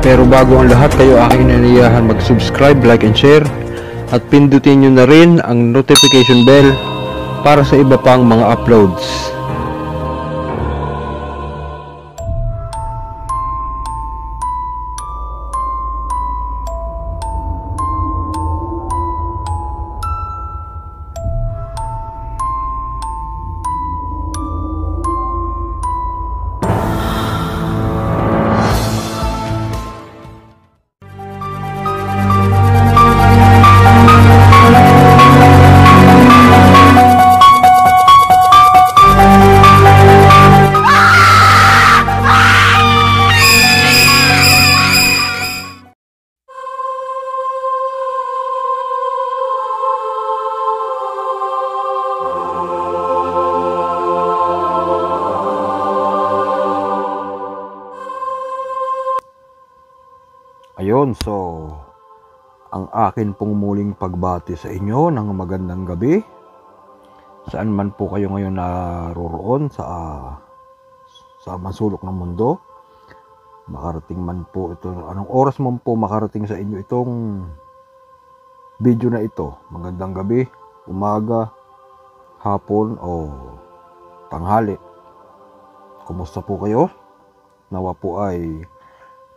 Pero bago ang lahat, kayo aking inaniyahan mag-subscribe, like and share at pindutin nyo na rin ang notification bell para sa iba pang mga uploads. Ayun, so ang akin pong muling pagbati sa inyo ng magandang gabi. Saan man po kayo ngayon naroroon sa masulok ng mundo. Makarating man po ito, anong oras man po makarating sa inyo itong video na ito. Magandang gabi, umaga, hapon o tanghali. Kumusta po kayo? Nawa po ay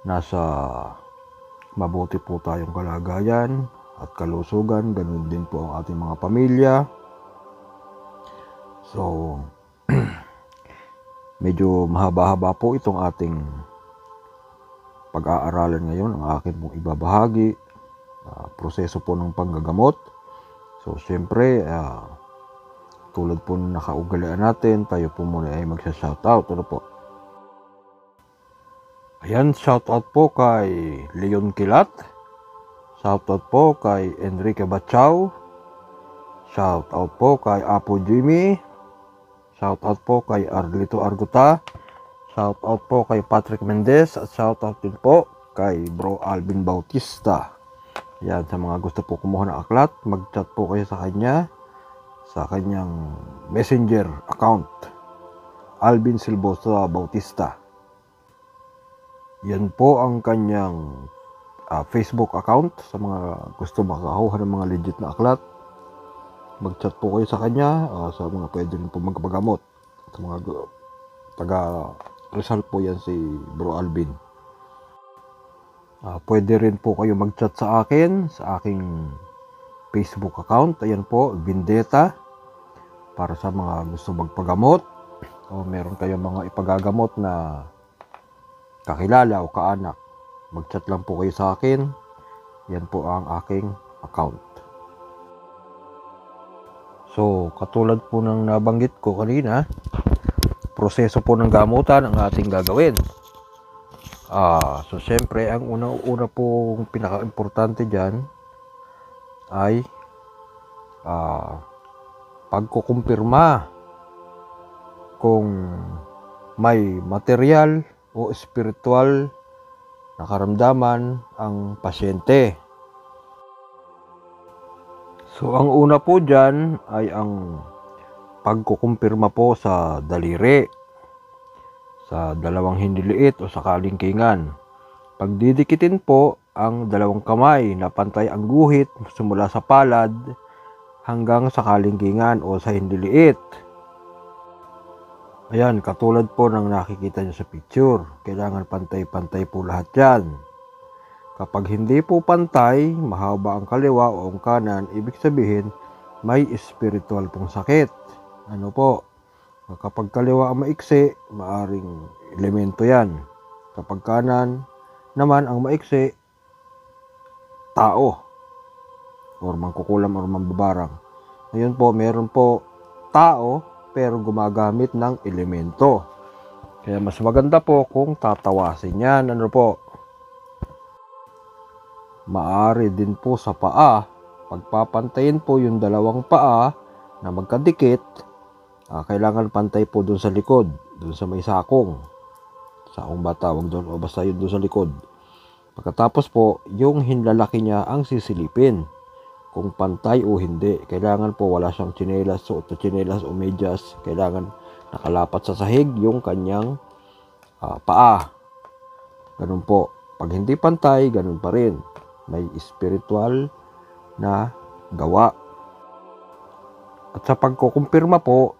nasa mabuti po tayong kalagayan at kalusugan, ganun din po ang ating mga pamilya. So, medyo mahaba-haba po itong ating pag-aaralan ngayon. Ang akin pong ibabahagi, proseso po ng panggagamot. So, siyempre, tulad po ng nakaugalian natin, tayo po muna ay magsa-shoutout. Ano po? Ayan, shoutout po kay Leon Kilat. Shoutout po kay Enrique Bachao. Shoutout po kay Apo Jimmy. Shoutout po kay Arlito Arguta. Shoutout po kay Patrick Mendez. At shoutout din po kay Bro Alvin Bautista. Ayan, sa mga gusto po kumuha ng aklat, mag-chat po kayo sa kanya sa kanyang messenger account, Alvin Silvosa Bautista. Yan po ang kanyang Facebook account. Sa mga gusto makakuha ng mga legit na aklat, mag-chat po kayo sa kanya. Sa mga pwede rin po magpagamot. Sa mga taga Rizal po yan si Bro Alvin. Pwede rin po kayo mag-chat sa akin, sa aking Facebook account. Ayan po, Vendetta. Para sa mga gusto magpagamot o meron kayong mga ipagagamot na kakilala o kaanak, mag-chat lang po kayo sa akin. Yan po ang aking account. So, katulad po ng nabanggit ko kanina, proseso po ng gamutan ang ating gagawin. So, siyempre, ang una pong pinaka-importante dyan ay pagkukumpirma kung may material o spiritual na karamdaman ang pasyente. So, ang una po dyan ay ang pagkukumpirma po sa daliri, sa dalawang hindiliit o sa kalingkingan. Pagdidikitin po ang dalawang kamay na pantay ang guhit simula sa palad hanggang sa kalingkingan o sa hindiliit. Ayan, katulad po ng nakikita nyo sa picture. Kailangan pantay-pantay po lahat yan. Kapag hindi po pantay, mahaba ang kaliwa o ang kanan, ibig sabihin may spiritual pong sakit. Ano po? Kapag kaliwa ang maiksi, maaring elemento yan. Kapag kanan naman ang maiksi, tao. Or mangkukulam or mambabarang. Ngayon po, meron po tao pero gumagamit ng elemento. Kaya mas maganda po kung tatawasin yan. Ano po? Maaari din po sa paa. Pagpapantayin po yung dalawang paa na magkadikit, kailangan pantay po dun sa likod, dun sa may sakong ba tawag doon, o basta yun dun sa likod. Pagkatapos po, yung hinlalaki niya ang sisilipin kung pantay o hindi. Kailangan po wala siyang tsinelas, suot na tsinelas o medyas. Kailangan nakalapat sa sahig yung kanyang paa. Ganun po. Pag hindi pantay, ganun pa rin. May spiritual na gawa. At sa pagkukumpirma po,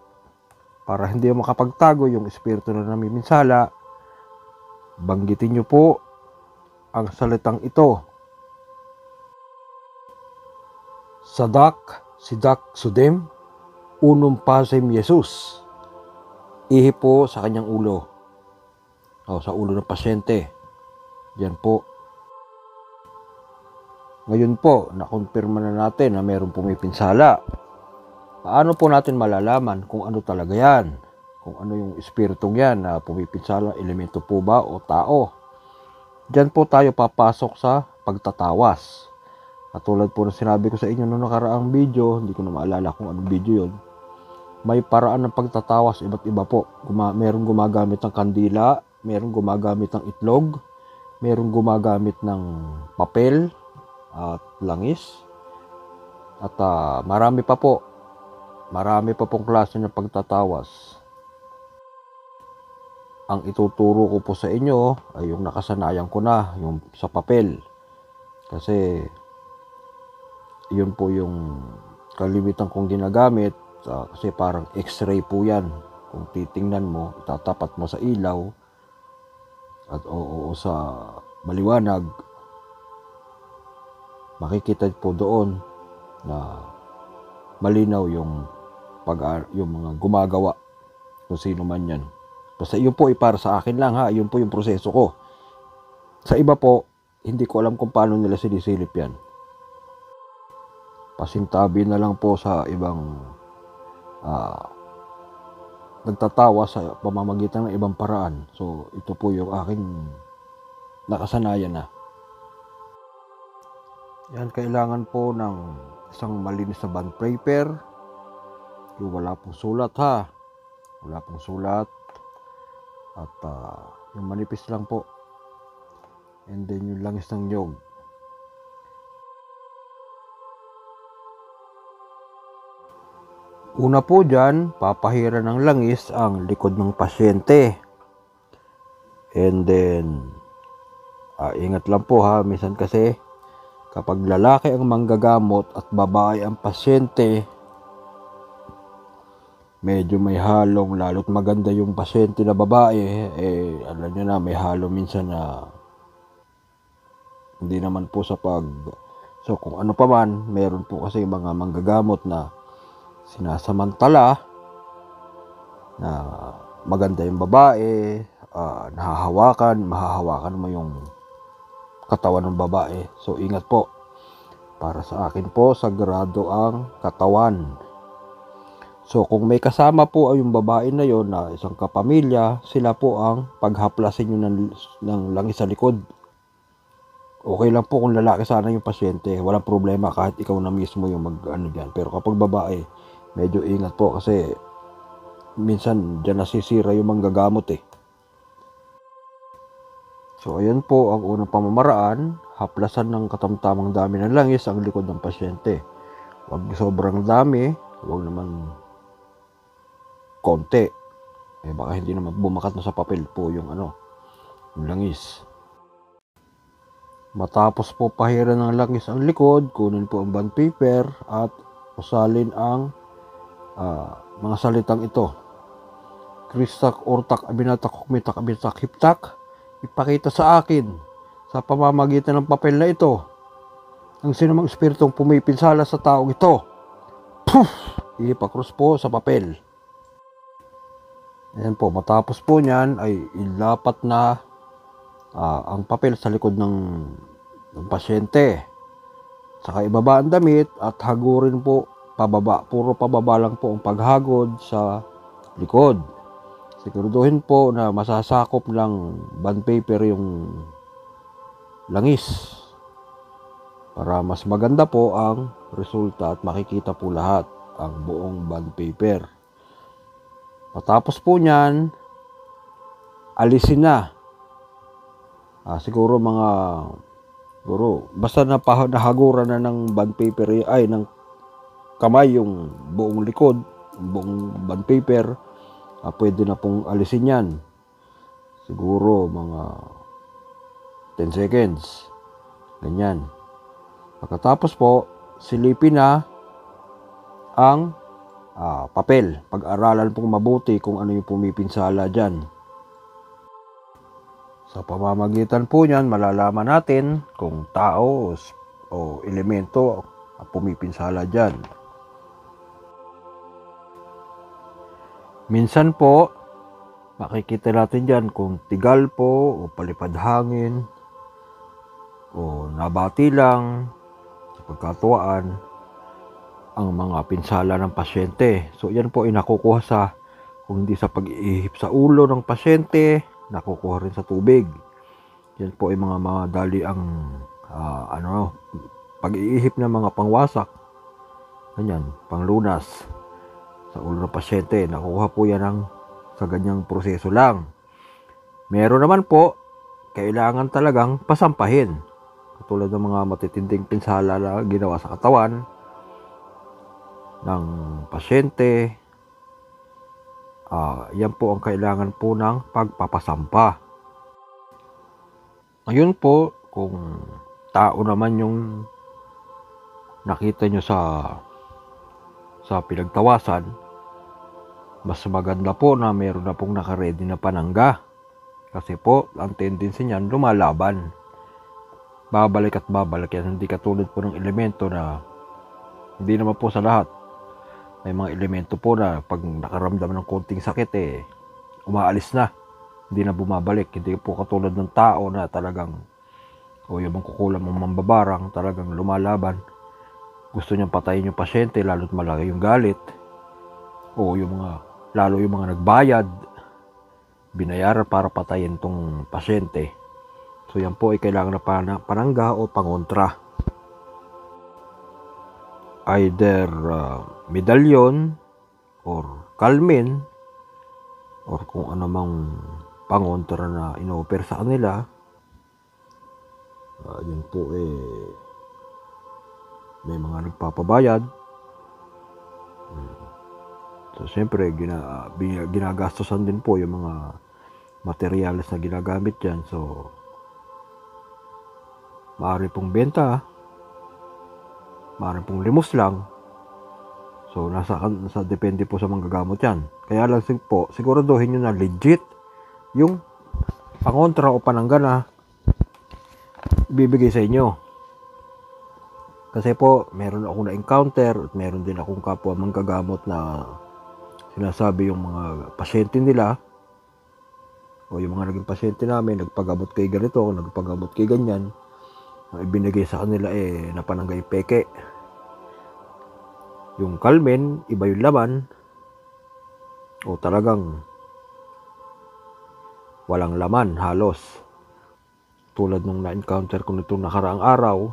para hindi makapagtago yung espiritu na namiminsala, banggitin nyo po ang salitang ito. Sadak, sidak, sudem, unum pasem Jesus. Ihi po sa kanyang ulo. Sa ulo ng pasyente. Yan po. Ngayon po, nakumpirma na natin na mayroong pumipinsala. Paano po natin malalaman kung ano talaga yan? Kung ano yung espiritong yan na pumipinsala, elemento po ba o tao? Diyan po tayo papasok sa pagtatawas. Katulad po na sinabi ko sa inyo noong nakaraang video, hindi ko na maalala kung anong video yon. May paraan ng pagtatawas, iba't iba po. Merong gumagamit ng kandila, merong gumagamit ng itlog, merong gumagamit ng papel at langis. At marami pa po. Marami pa pong klase ng pagtatawas. Ang ituturo ko po sa inyo ay yung nakasanayan ko na, yung sa papel. Kasi yun po yung kalimitan kong ginagamit. Kasi parang x-ray po yan. Kung titingnan mo, itatapat mo sa ilaw at o sa maliwanag, makikita po doon na malinaw yung mga gumagawa kung sino man yan. Basta yun po para sa akin lang ha, yun po yung proseso ko. Sa iba po, hindi ko alam kung paano nila sinisilip yan. Pasintabi na lang po sa ibang nagtatawa sa pamamagitan ng ibang paraan. So ito po yung aking nakasanayan na. Yan, kailangan po ng isang malinis na bond paper. Yung wala pong sulat ha. Wala pong sulat. At yung manipis lang po. And then yung langis ng nyog. Una po dyan, papahira ng langis ang likod ng pasyente. And then, ingat lang po ha, minsan kasi kapag lalaki ang manggagamot at babae ang pasyente, medyo may halong, lalo't maganda yung pasyente na babae, alam nyo na, may halo minsan na hindi naman po sa so kung ano pa man, meron po kasi mga manggagamot na sinasamantala na maganda yung babae, mahahawakan mo yung katawan ng babae. So ingat po. Para sa akin po, sagrado ang katawan. So kung may kasama po ay yung babae na yon na isang kapamilya, sila po ang paghaplasin nyo ng langis sa likod. Okay lang po kung lalaki sana yung pasyente, walang problema kahit ikaw na mismo yung dyan. Pero kapag babae, medyo ingat po kasi minsan dyan nasisira yung manggagamot So ayan po ang unang pamamaraan, haplasan ng katamtamang dami ng langis ang likod ng pasyente. Huwag sobrang dami, huwag naman konti. Baka hindi naman bumakat na sa papel po yung yung langis. Matapos po pahira ng langis ang likod, kunin po ang bond paper at usalin ang mga salitang ito. Kristak, ortak, abinatak, hukmitak, abitak, hiptak, ipakita sa akin sa pamamagitan ng papel na ito ang sinumang espiritong pumipinsala sa taong ito. Puff! Ipakrus po sa papel. Ayan po, matapos po niyan ay ilapat na ang papel sa likod ng pasyente. Saka ibaba ang damit at hagurin po pababa. Puro pababa lang po ang paghagod sa likod. Siguraduhin po na masasakop ng bond paper yung langis para mas maganda po ang resulta at makikita po lahat ang buong bond paper. Matapos po niyan, alisin na. Siguro basta nahaguran na ng bond paper ng kamay yung buong likod, buong bond paper, pwede na pong alisin yan. Siguro mga 10 seconds. Ganyan. Pagkatapos po, silipin na ang papel. Pag-aralan pong mabuti kung ano yung pumipinsala dyan. Sa pamamagitan po niyan, malalaman natin kung tao o elemento ang pumipinsala dyan. Minsan po, makikita natin dyan kung tigal po o palipad hangin o nabati lang sa pagkatuwaan ang mga pinsala ng pasyente. So yan po ay nakukuha sa, kung hindi sa pag-iihip sa ulo ng pasyente, nakukuha rin sa tubig. Yan po ay mga dali ang pag-iihip ng mga pangwasak. Ganyan, panglunas sa ulo ng pasyente. Nakuha po yan sa ganyang proseso lang. Meron naman po, kailangan talagang pasampahin. Katulad ng mga matitinding pinsala na ginawa sa katawan ng pasyente. Yan po ang kailangan po ng pagpapasampa. Ngayon po, kung tao naman yung nakita nyo sa pinagtawasan, mas maganda po na meron na pong nakaredy na panangga. Kasi po, ang tendency niyan, lumalaban. Babalik at babalik yan. Hindi katulad po ng elemento na hindi naman po sa lahat. May mga elemento po na pag nakaramdam ng konting sakit, umaalis na. Hindi na bumabalik. Hindi po katulad ng tao na talagang o yung kukulam ng mambabarang, talagang lumalaban. Gusto niyang patayin yung pasyente, lalo't malaki yung galit. O lalo yung mga nagbayad, binayaran para patayin tong pasyente. So yan po ay kailangan na panangga o pangontra. Either medalyon or calmine or kung ano mang pangontra na ino-offer sa kanila. Yun po may mga nagpapabayad. So siyempre ginagastosan din po yung mga materyales na ginagamit dyan. So maaari pong benta, maaari pong limos lang. So nasa depende po sa manggagamot yan. Kaya lang po, siguraduhin nyo na legit yung pangontra o panangga na ibibigay sa inyo. Kasi po, meron akong na-encounter at meron din akong kapwa manggagamot na sinasabi yung mga pasyente nila o yung mga naging pasyente namin, nagpagamot kay ganito, nagpagamot kay ganyan. Ang ibinigay sa kanila napananggay peke. Yung calmine, iba yung laman o talagang walang laman halos. Tulad nung na-encounter ko nitong nakaraang araw,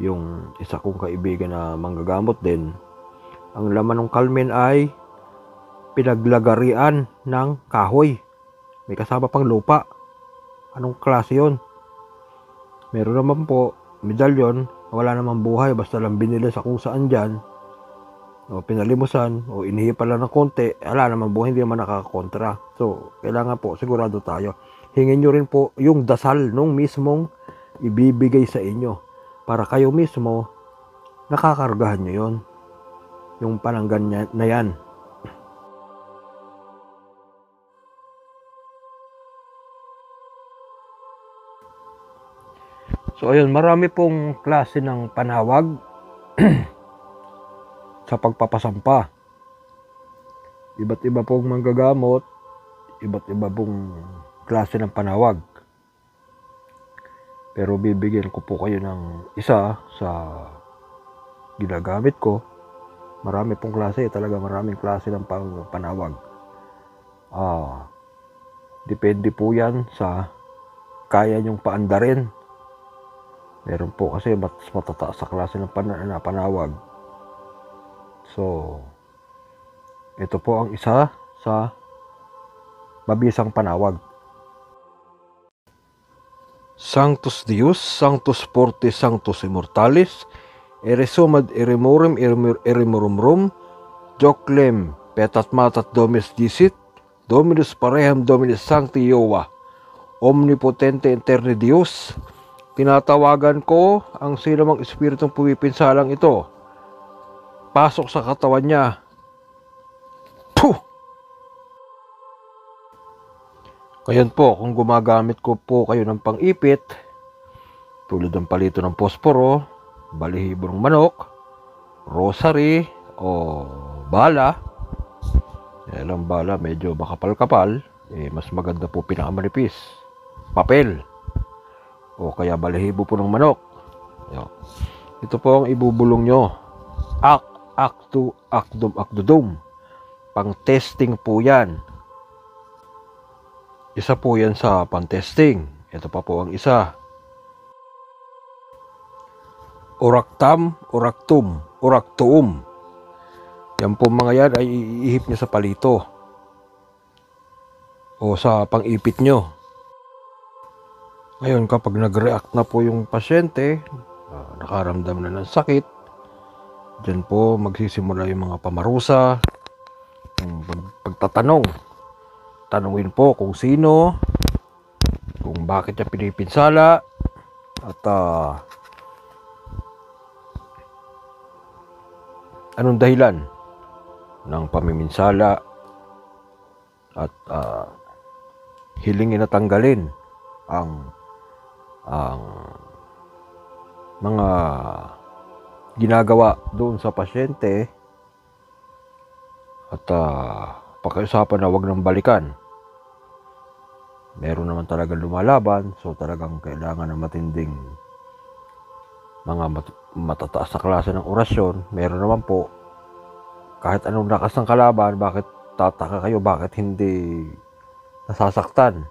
yung isa kong kaibigan na manggagamot din, ang laman ng calmine ay pinaglagarian ng kahoy. May kasama pang lupa. Anong klase yun? Meron naman po, medalyon, wala namang buhay, basta lang binili sa kung saan dyan, o pinalimusan, o inihipan lang ng konti, wala namang buhay, hindi naman nakakakontra. So, kailangan po, sigurado tayo. Hingin nyo rin po yung dasal nung mismong ibibigay sa inyo, para kayo mismo, nakakargahan nyo yon, yung pananggan na yan. So ayun, marami pong klase ng panawag sa pagpapasampa. Iba't iba pong manggagamot, iba't iba pong klase ng panawag. Pero bibigyan ko po kayo ng isa sa ginagamit ko. Marami pong klase, talaga maraming klase ng panawag. Depende po yan sa kaya nyong paandarin. Meron po kasi mas matataas sa klase ng panawag. So, ito po ang isa sa mabisang panawag. Sanctus Deus, Sanctus Fortis, Sanctus Immortalis, Eresumad Eremorum Eremorumrum, Joclem Petat Matat Dominus Dicit, Dominus Pareham Dominus Sancti Iowa, omnipotente eterni Diyos, tinatawagan ko ang sinumang espiritong pumipinsalang ito. Pasok sa katawan niya. Puh! Ngayon po, kung gumagamit ko po kayo ng pang-ipit, tulad ng palito ng posporo, balihibo ng manok, rosary, o bala, ang bala medyo makapal-kapal, mas maganda po pinakamanipis, papel, o kaya balihibo po ng manok. Ito po ang ibubulong nyo. Actu, actum, actudum. Pang-testing po yan. Isa po yan sa pang-testing. Ito pa po ang isa. Oractam, oractum, oractuum. Yan po mga yan ay iihip nyo sa palito o sa pang-ipit nyo. Ngayon, kapag nag-react na po yung pasyente, nakaramdam na ng sakit, dyan po magsisimula yung mga pamarusa, yung pagtatanong. Tanungin po kung sino, kung bakit niya pinipinsala, at anong dahilan ng pamiminsala, at hilingin na tanggalin ang mga ginagawa doon sa pasyente, at pakiusapan na wag nang balikan. Meron naman talaga lumalaban, so talagang kailangan ng matinding mga matataas na klase ng orasyon. Meron naman po, kahit anong lakas ng kalaban, bakit tataka kayo, bakit hindi nasasaktan?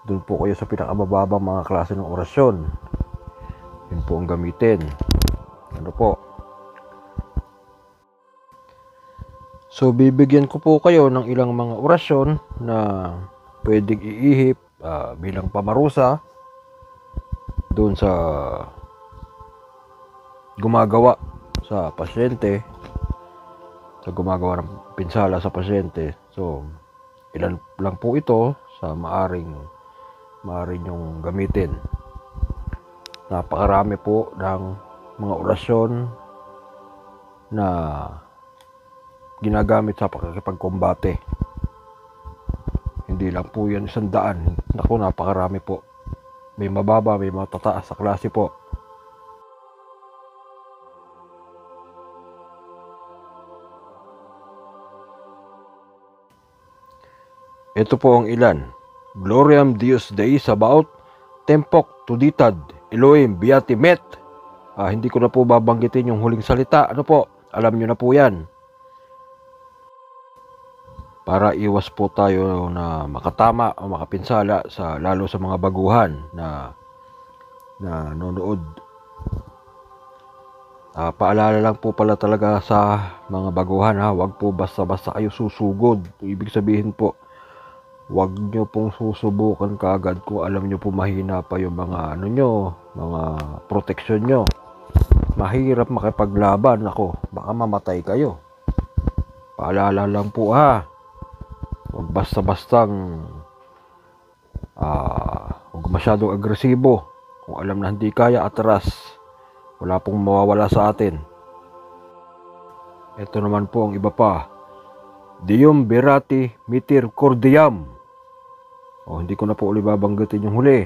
Doon po kayo sa pinakamababang mga klase ng orasyon. Yun po ang gamitin. Ano po? So, bibigyan ko po kayo ng ilang mga orasyon na pwedeng iihip bilang pamarusa doon sa gumagawa sa pasyente, sa gumagawa ng pinsala sa pasyente. So, ilan lang po ito sa maaring nyong gamitin. Napakarami po ng mga orasyon na ginagamit sa pakikipagkombate. Hindi lang po yan 100. Naku, napakarami po. May mababa, may matataas sa klase po. Ito po ang ilan. Gloriam Deus Dei Sabaoth, Tempok Tuditad, Elohim Beati Met. Hindi ko na po babanggitin yung huling salita. Ano po? Alam nyo na po yan. Para iwas po tayo na makatama o makapinsala lalo sa mga baguhan na nanonood. Paalala lang po pala talaga sa mga baguhan, wag po basta-basta kayo susugod. Ibig sabihin po, wag nyo pong susubukan kaagad kung alam nyo po mahina pa yung mga mga proteksyon nyo. Mahirap makipaglaban. Ako, baka mamatay kayo. Paalala lang po Huwag basta-bastang huwag masyadong agresibo. Kung alam na hindi kaya, atras. Wala pong mawawala sa atin. Ito naman po ang iba pa. Deum Berati Mitir Cordiam. Hindi ko na po ulit babanggitin yung huli.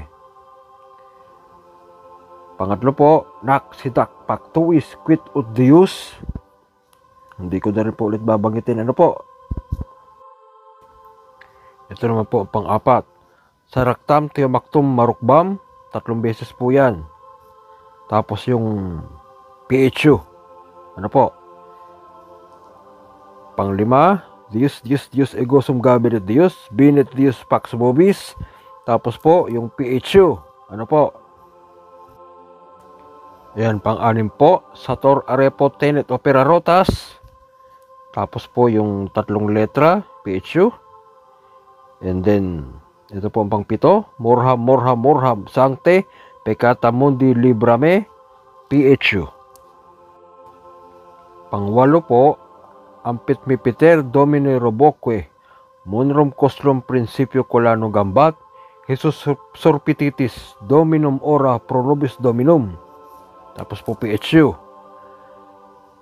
Pangatlo po, Nak Sitak Pactuis Quit ut Deus. Hindi ko na rin po ulit babanggitin. Ano po? Ito naman po, pang-apat. Saraktam Teomaktum Marukbam. 3 beses po yan. Tapos yung PHU. Ano po? Pang-5, Dios Ego Sum Gabinet Dios, Binet Dios Pax Vobis. Tapos po, yung PHU. Ano po? Ayan, pang-6 po, Sator Arepo Tenet Opera Rotas. Tapos po yung 3 letra, PHU. And then, ito po ang pang-7, Morham Sancte Peccata Mundi Librame, PHU. Pang-8 po, Ampit Mipiter Domine Roboque, Munrum Coslum Principio Colano Gambat, Jesus Surpititis, Dominum Ora Pro Nobis Dominum. Tapos po PHU.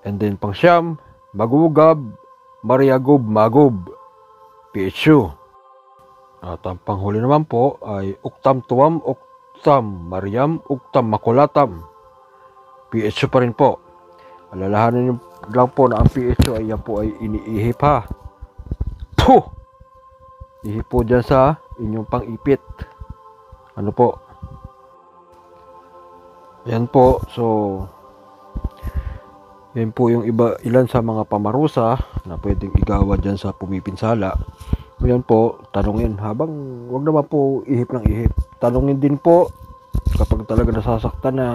And then pang siyam, Magugab, Mariagob, Magob, PHU. At ang panghuli naman po ay Uktam Tuam, Uktam Mariam, Uktam Makulatam, PHU pa rin po. Alalahanin niyo lang po na ang PHU ay yan po ay iniihip ha. Puh! Ihip po dyan sa inyong pang-ipit. Ano po? Yan po. So, yan po yung ilan sa mga pamarusa na pwedeng igawa dyan sa pumipinsala. Yan po, tanungin habang wag naman po ihip ng ihip. Tanungin din po kapag talaga nasasaktan na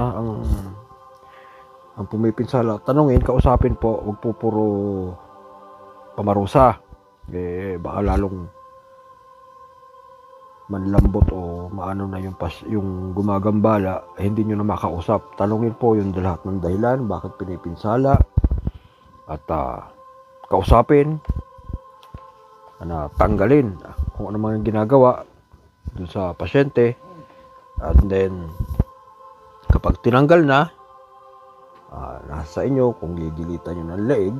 ang pumipinsala. Tanungin, kausapin po, wag po puro pamarusa. Baka lalong manlambot o maano na yung gumagambala, hindi nyo na makausap. Tanungin po yung lahat ng dahilan bakit pinipinsala at kausapin na tanggalin kung ano man ginagawa dun sa pasyente. And then kapag tinanggal na, nasa inyo kung gigilitan nyo ng leeg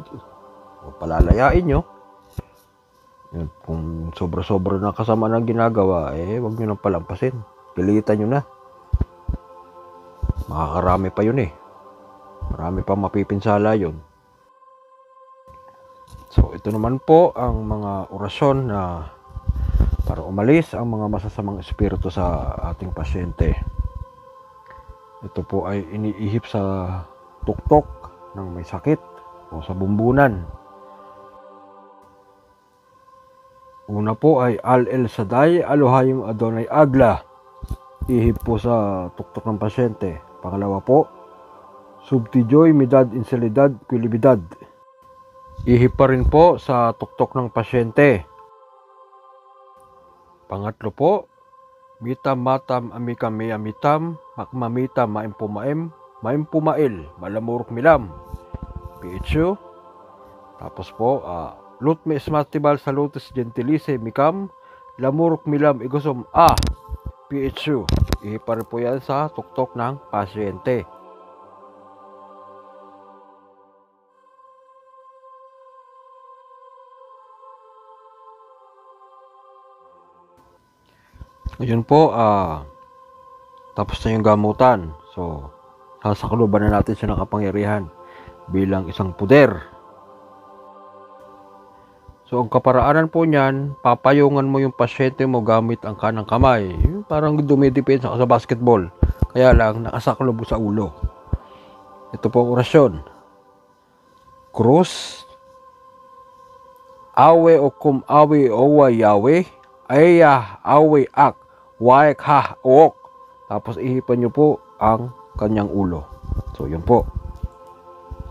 o palalayain nyo. Kung sobra-sobra na kasama ng ginagawa, wag nyo nang palampasin. Pilitan nyo na. Makakarami pa yun Marami pa mapipinsala yun. So, ito naman po ang mga orasyon na para umalis ang mga masasamang espiritu sa ating pasyente. Ito po ay iniihip sa tuktok ng may sakit o sa bumbunan. Una po ay Al El Shaddai, Elohim Adonai Agla. Ihip po sa tuktok ng pasyente. Pangalawa po, Subtijoy Midad Inselidad Quilibidad. Ihip pa rin po sa tuktok ng pasyente. Pangatlo po, Mitam Matam Amikam Mitam, Makmamitam Maimpumaim, Maimpumail, Malamurok Milam, PHU. Tapos po, Lutme Smatibal Salutis Gentilice Mikam, Lamurok Milam Igosum PHU. Ihip pa rin po yan sa tuktok ng pasyente. Ayun po, tapos na yung gamutan. So, sasakluban na natin siya ng kapangyarihan bilang isang puder. So, ang kaparaanan po niyan, papayungan mo yung pasyente mo gamit ang kanang kamay. Parang dumidepensa ka sa basketball. Kaya lang, nakasaklob sa ulo. Ito po ang orasyon. Krus, awe o kum awe owa yawe, aya awe ak, waek ha ook. Tapos ihipan nyo po ang kanyang ulo. So, yun po.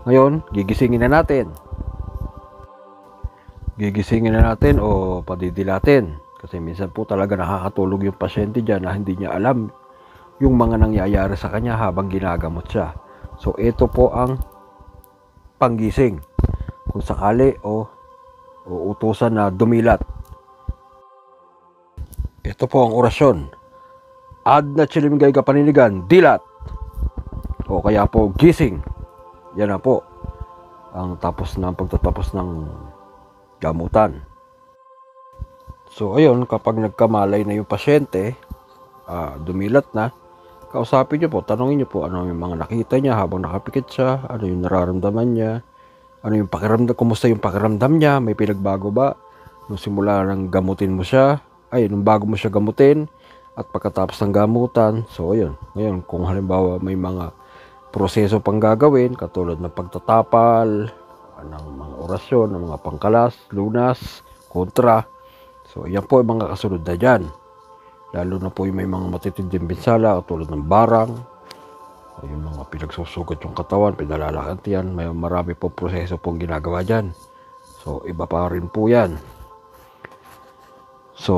Ngayon, gigisingin na natin. Gigisingin na natin o padidilatin. Kasi minsan po talaga nakakatulog yung pasyente dyan na hindi niya alam yung mga nangyayari sa kanya habang ginagamot siya. So, ito po ang panggising. Kung sakali o utusan na dumilat. Ito po ang orasyon. Ad na chilimigay ka paninigan, dilat. O kaya po gising. Yan na po ang pagtatapos ng gamutan. So ayun, kapag nagkamalay na yung pasyente, dumilat na, kausapin nyo po, tanongin nyo po ano yung mga nakita niya habang nakapikit siya, ano yung nararamdaman niya, ano yung pakiramdam, kumusta yung pakiramdam niya, may pinagbago ba nung simula nang gamutin mo siya, nung bago mo siya gamutin at pagkatapos ng gamutan. So ayun, ngayon kung halimbawa may mga proseso pang gagawin katulad ng pagtatapal ng mga orasyon, ng mga pangkalas, lunas, kontra. So, yan po yung mga kasunod na dyan. Lalo na po yung may mga matitinding binsala, katulad ng barang, yung mga pinagsusugat yung katawan, pinalalakan yan. May marami po proseso pong ginagawa dyan. So, iba pa rin po yan. So,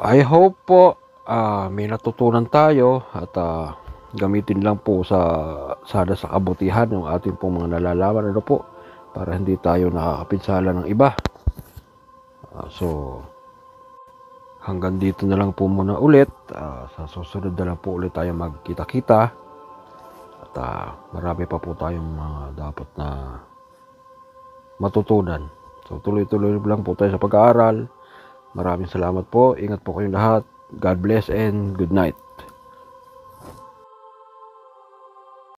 I hope po may natutunan tayo at gamitin lang po sana sa kabutihan yung ating pong mga nalalaman. Ano po? Para hindi tayo nakakapinsala ng iba. So, hanggang dito na lang po muna ulit. Sa susunod na lang po ulit tayo magkita-kita. At marami pa po tayong mga dapat na matutunan. So tuloy-tuloy lang po tayo sa pag-aaral. Maraming salamat po. Ingat po kayong lahat. God bless and good night.